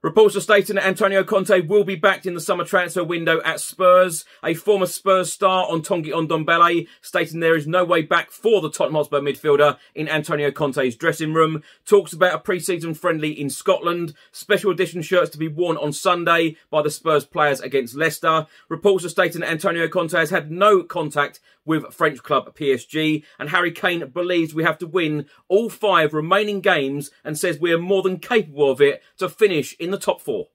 Reports are stating that Antonio Conte will be backed in the summer transfer window at Spurs. A former Spurs star on Tanguy Ndombele stating there is no way back for the Tottenham Hotspur midfielder in Antonio Conte's dressing room. Talks about a pre-season friendly in Scotland. Special edition shirts to be worn on Sunday by the Spurs players against Leicester. Reports are stating that Antonio Conte has had no contact with French club PSG, and Harry Kane believes we have to win all 5 remaining games and says we are more than capable of it to finish in the top 4.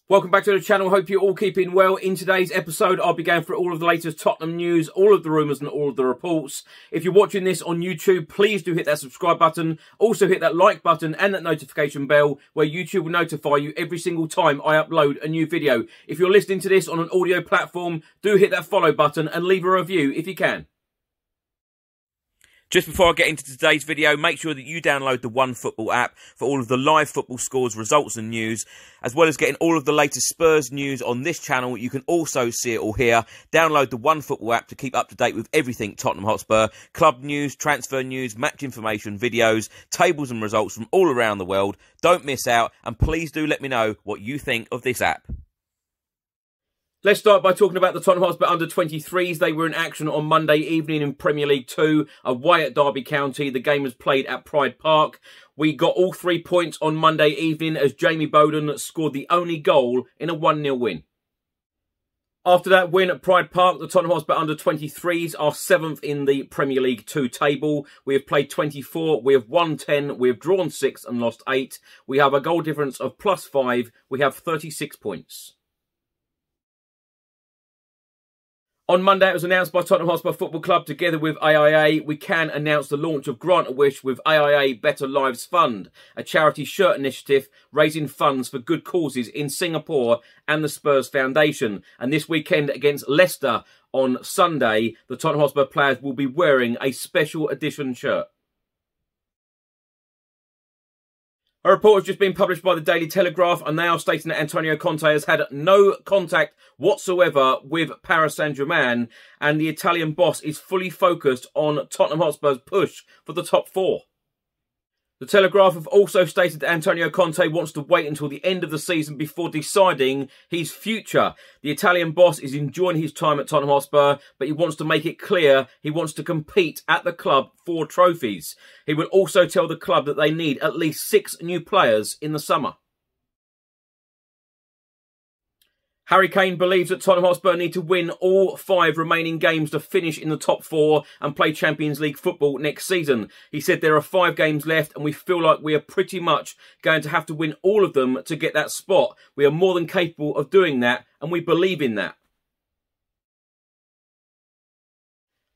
Welcome back to the channel. Hope you're all keeping well. In today's episode, I'll be going through all of the latest Tottenham news, all of the rumours and all of the reports. If you're watching this on YouTube, please do hit that subscribe button. Also hit that like button and that notification bell where YouTube will notify you every single time I upload a new video. If you're listening to this on an audio platform, do hit that follow button and leave a review if you can. Just before I get into today's video, make sure that you download the OneFootball app for all of the live football scores, results and news, as well as getting all of the latest Spurs news on this channel. You can also see it all here. Download the OneFootball app to keep up to date with everything Tottenham Hotspur, club news, transfer news, match information, videos, tables and results from all around the world. Don't miss out, and please do let me know what you think of this app. Let's start by talking about the Tottenham Hotspur under-23s. They were in action on Monday evening in Premier League 2, away at Derby County. The game was played at Pride Park. We got all 3 points on Monday evening as Jamie Bowden scored the only goal in a 1-0 win. After that win at Pride Park, the Tottenham Hotspur under-23s are 7th in the Premier League 2 table. We have played 24, we have won 10, we have drawn 6 and lost 8. We have a goal difference of +5. We have 36 points. On Monday, it was announced by Tottenham Hotspur Football Club together with AIA, we can announce the launch of Grant a Wish with AIA Better Lives Fund, a charity shirt initiative raising funds for good causes in Singapore and the Spurs Foundation. And this weekend against Leicester on Sunday, the Tottenham Hotspur players will be wearing a special edition shirt. A report has just been published by the Daily Telegraph and they are stating that Antonio Conte has had no contact whatsoever with Paris Saint-Germain and the Italian boss is fully focused on Tottenham Hotspur's push for the top 4. The Telegraph have also stated that Antonio Conte wants to wait until the end of the season before deciding his future. The Italian boss is enjoying his time at Tottenham Hotspur, but he wants to make it clear he wants to compete at the club for trophies. He will also tell the club that they need at least 6 new players in the summer. Harry Kane believes that Tottenham Hotspur need to win all 5 remaining games to finish in the top 4 and play Champions League football next season. He said there are 5 games left and we feel like we are pretty much going to have to win all of them to get that spot. We are more than capable of doing that and we believe in that.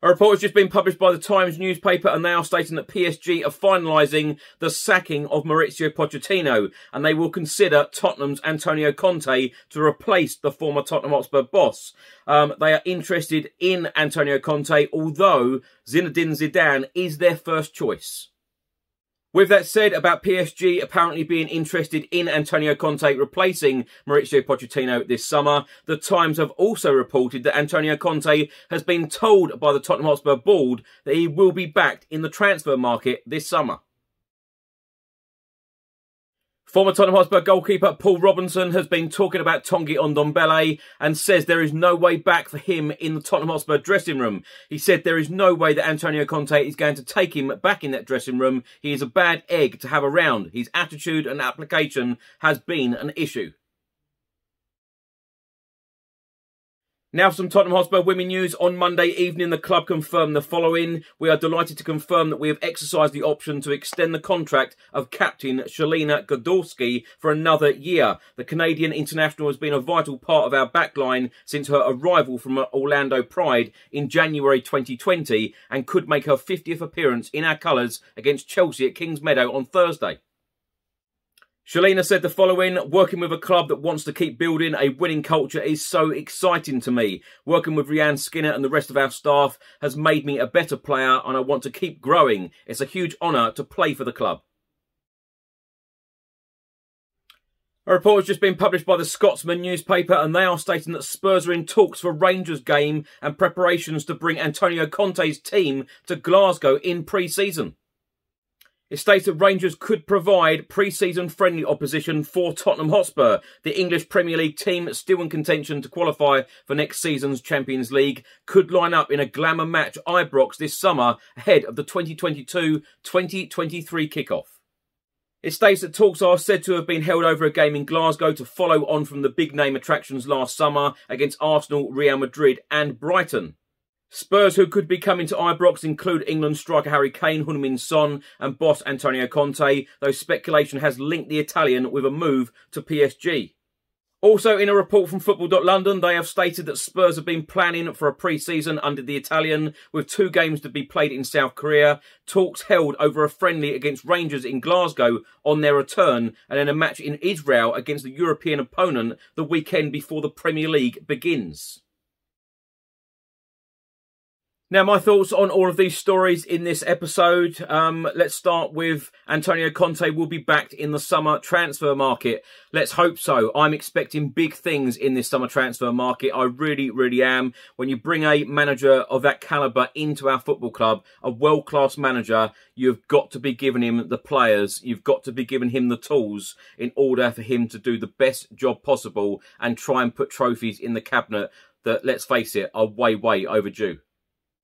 A report has just been published by the Times newspaper and they are stating that PSG are finalising the sacking of Mauricio Pochettino and they will consider Tottenham's Antonio Conte to replace the former Tottenham Hotspur boss. They are interested in Antonio Conte, although Zinedine Zidane is their first choice. With that said, about PSG apparently being interested in Antonio Conte replacing Mauricio Pochettino this summer, the Times have also reported that Antonio Conte has been told by the Tottenham Hotspur board that he will be backed in the transfer market this summer. Former Tottenham Hotspur goalkeeper Paul Robinson has been talking about Tanguy Ndombele and says there is no way back for him in the Tottenham Hotspur dressing room. He said there is no way that Antonio Conte is going to take him back in that dressing room. He is a bad egg to have around. His attitude and application has been an issue. Now some Tottenham Hotspur women news. On Monday evening, the club confirmed the following. We are delighted to confirm that we have exercised the option to extend the contract of captain Shalina Godorski for another year. The Canadian international has been a vital part of our backline since her arrival from Orlando Pride in January 2020 and could make her 50th appearance in our colours against Chelsea at Kings Meadow on Thursday. Shalina said the following: working with a club that wants to keep building a winning culture is so exciting to me. Working with Rianne Skinner and the rest of our staff has made me a better player and I want to keep growing. It's a huge honour to play for the club. A report has just been published by the Scotsman newspaper and they are stating that Spurs are in talks for Rangers game and preparations to bring Antonio Conte's team to Glasgow in pre-season. It states that Rangers could provide pre-season friendly opposition for Tottenham Hotspur. The English Premier League team, still in contention to qualify for next season's Champions League, could line up in a glamour match Ibrox this summer ahead of the 2022-2023 kickoff. It states that talks are said to have been held over a game in Glasgow to follow on from the big name attractions last summer against Arsenal, Real Madrid and Brighton. Spurs who could be coming to Ibrox include England striker Harry Kane, Heung-min Son and boss Antonio Conte, though speculation has linked the Italian with a move to PSG. Also in a report from Football.London, they have stated that Spurs have been planning for a pre-season under the Italian, with 2 games to be played in South Korea, talks held over a friendly against Rangers in Glasgow on their return, and then a match in Israel against the European opponent the weekend before the Premier League begins. Now, my thoughts on all of these stories in this episode. Let's start with Antonio Conte will be back in the summer transfer market. Let's hope so. I'm expecting big things in this summer transfer market. I really, really am. When you bring a manager of that calibre into our football club, a world-class manager, you've got to be giving him the players. You've got to be giving him the tools in order for him to do the best job possible and try and put trophies in the cabinet that, let's face it, are way, way overdue.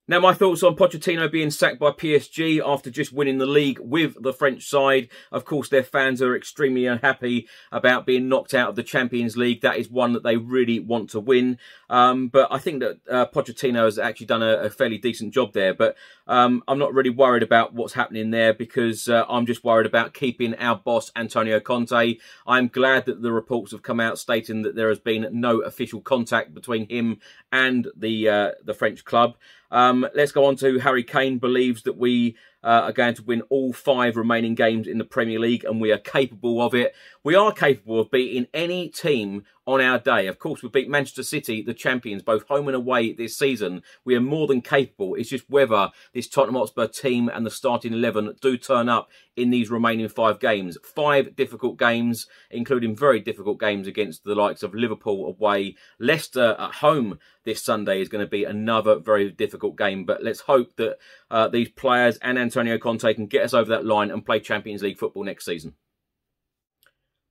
Now, my thoughts on Pochettino being sacked by PSG after just winning the league with the French side. Of course, their fans are extremely unhappy about being knocked out of the Champions League. That is one that they really want to win. But I think that Pochettino has actually done a fairly decent job there. But I'm not really worried about what's happening there because I'm just worried about keeping our boss, Antonio Conte. I'm glad that the reports have come out stating that there has been no official contact between him and the French club. Let's go on to Harry Kane believes that we are going to win all 5 remaining games in the Premier League and we are capable of it. We are capable of beating any team on our day. Of course, we beat Manchester City, the champions, both home and away this season. We are more than capable. It's just whether this Tottenham Hotspur team and the starting 11 do turn up in these remaining 5 games. 5 difficult games, including very difficult games against the likes of Liverpool away. Leicester at home this Sunday is going to be another very difficult game. But let's hope that these players and Antonio Conte can get us over that line and play Champions League football next season.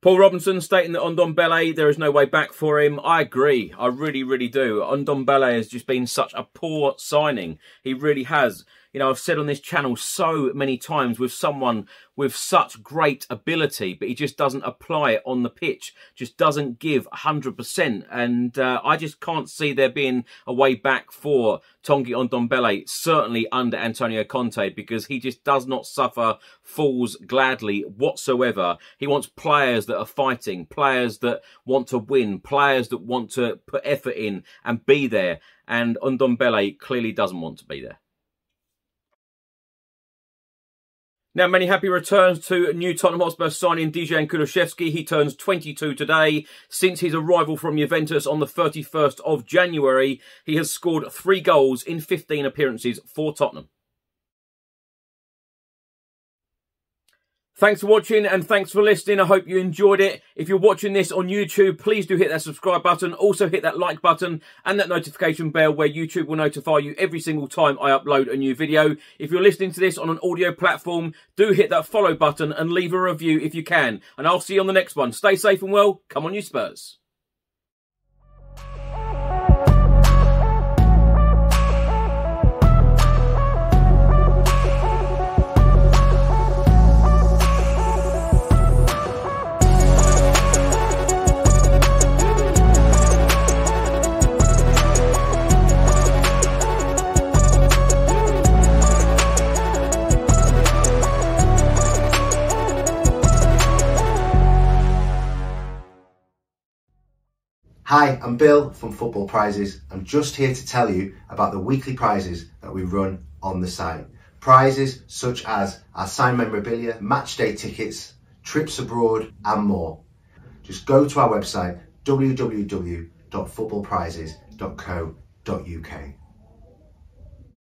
Paul Robinson stating that Ndombele, there is no way back for him. I agree. I really, really do. Ndombele has just been such a poor signing. He really has. You know, I've said on this channel so many times with someone with such great ability, but he just doesn't apply it on the pitch, just doesn't give 100%. And I just can't see there being a way back for Tanguy Ndombele, certainly under Antonio Conte, because he just does not suffer fools gladly whatsoever. He wants players that are fighting, players that want to win, players that want to put effort in and be there. And Ndombele clearly doesn't want to be there. Now, many happy returns to new Tottenham Hotspur signing Dejan Kulusevski. He turns 22 today. Since his arrival from Juventus on the 31st of January, he has scored 3 goals in 15 appearances for Tottenham. Thanks for watching and thanks for listening. I hope you enjoyed it. If you're watching this on YouTube, please do hit that subscribe button. Also hit that like button and that notification bell where YouTube will notify you every single time I upload a new video. If you're listening to this on an audio platform, do hit that follow button and leave a review if you can. And I'll see you on the next one. Stay safe and well. Come on, you Spurs. Hi, I'm Bill from Football Prizes. I'm just here to tell you about the weekly prizes that we run on the site. Prizes such as our signed memorabilia, match day tickets, trips abroad and more. Just go to our website www.footballprizes.co.uk.